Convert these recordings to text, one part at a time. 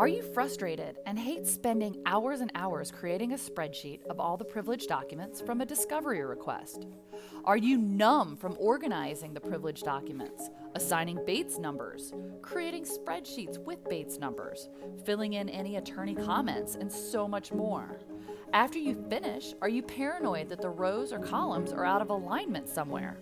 Are you frustrated and hate spending hours and hours creating a spreadsheet of all the privileged documents from a discovery request? Are you numb from organizing the privileged documents, assigning Bates numbers, creating spreadsheets with Bates numbers, filling in any attorney comments, and so much more? After you finish, are you paranoid that the rows or columns are out of alignment somewhere?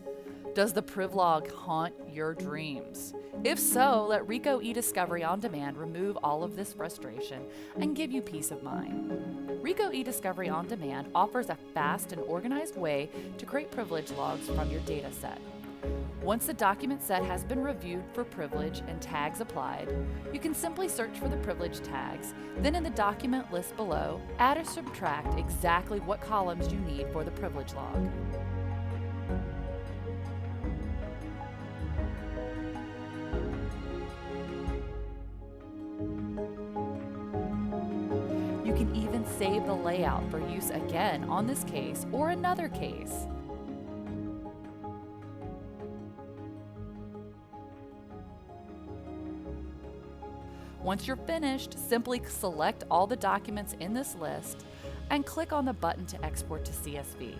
Does the Privlog haunt your dreams? If so, let Ricoh eDiscovery On Demand remove all of this frustration and give you peace of mind. Ricoh eDiscovery On Demand offers a fast and organized way to create privilege logs from your data set. Once the document set has been reviewed for privilege and tags applied, you can simply search for the privilege tags, then in the document list below, add or subtract exactly what columns you need for the privilege log. You can even save the layout for use again on this case or another case. Once you're finished, simply select all the documents in this list and click on the button to export to CSV.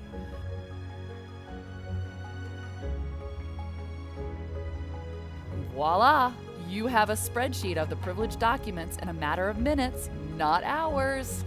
Voila! You have a spreadsheet of the privileged documents in a matter of minutes, not hours.